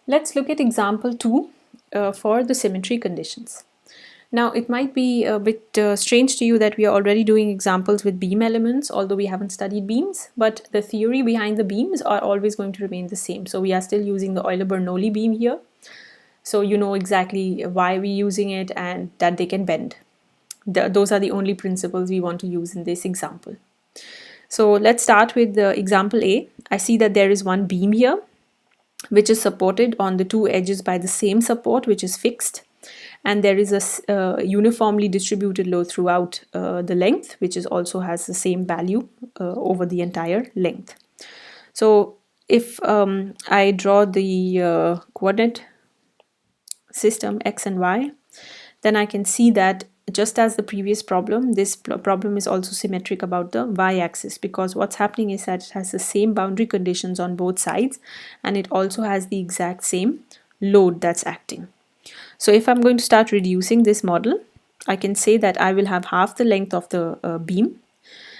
Let's look at example 2 for the symmetry conditions. Now it might be a bit strange to you that we are already doing examples with beam elements, although we haven't studied beams, but the theory behind the beams are always going to remain the same. So we are still using the Euler-Bernoulli beam here. So you know exactly why we're using it and that they can bend. Those are the only principles we want to use in this example. So let's start with the example A. I see that there is one beam here, which is supported on the two edges by the same support, which is fixed. And there is a uniformly distributed load throughout the length, which is also has the same value over the entire length. So if I draw the coordinate system x and y, then I can see that just as the previous problem, this problem is also symmetric about the y-axis, because what's happening is that it has the same boundary conditions on both sides, and it also has the exact same load that's acting. So if I'm going to start reducing this model, I can say that I will have half the length of the beam,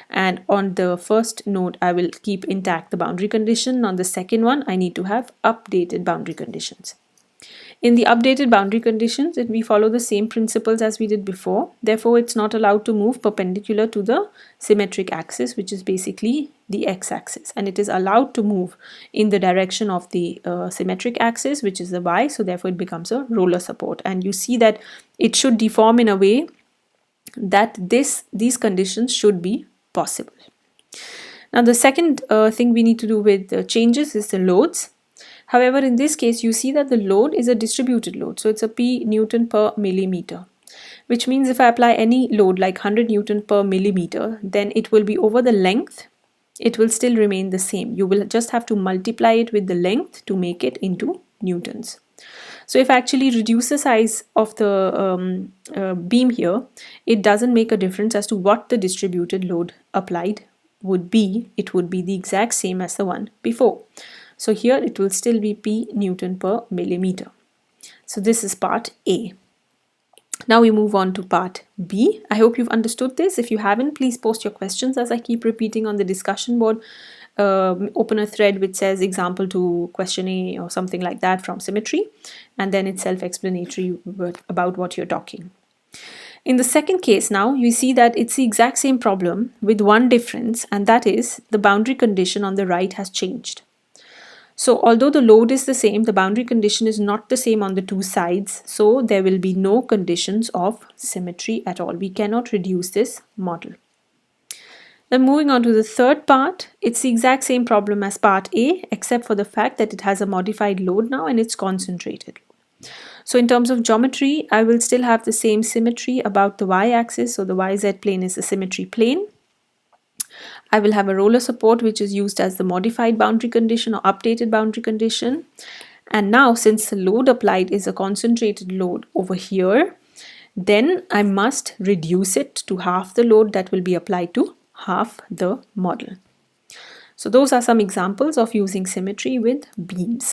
and on the first node I will keep intact the boundary condition. On the second one I need to have updated boundary conditions. In the updated boundary conditions, we follow the same principles as we did before. Therefore, it's not allowed to move perpendicular to the symmetric axis, which is basically the x-axis. And it is allowed to move in the direction of the symmetric axis, which is the y. So therefore, it becomes a roller support. And you see that it should deform in a way that these conditions should be possible. Now, the second thing we need to do with changes is the loads. However, in this case, you see that the load is a distributed load. So it's a P Newton per millimeter, which means if I apply any load like 100 Newton per millimeter, then it will be over the length. It will still remain the same. You will just have to multiply it with the length to make it into newtons. So if I actually reduce the size of the beam here, it doesn't make a difference as to what the distributed load applied would be. It would be the exact same as the one before. So here it will still be P Newton per millimeter. So this is part A. Now we move on to part B. I hope you've understood this. If you haven't, please post your questions as I keep repeating on the discussion board. Open a thread which says example to question A or something like that from Symmetry, and then it's self-explanatory about what you're talking. In the second case now, you see that it's the exact same problem with one difference, and that is the boundary condition on the right has changed. So although the load is the same, the boundary condition is not the same on the two sides. So there will be no conditions of symmetry at all. We cannot reduce this model. Then moving on to the third part, it's the exact same problem as part A, except for the fact that it has a modified load now and it's concentrated. So in terms of geometry, I will still have the same symmetry about the y-axis. So the YZ plane is the symmetry plane. I will have a roller support which is used as the modified boundary condition or updated boundary condition. And now since the load applied is a concentrated load over here, then I must reduce it to half the load that will be applied to half the model. So those are some examples of using symmetry with beams.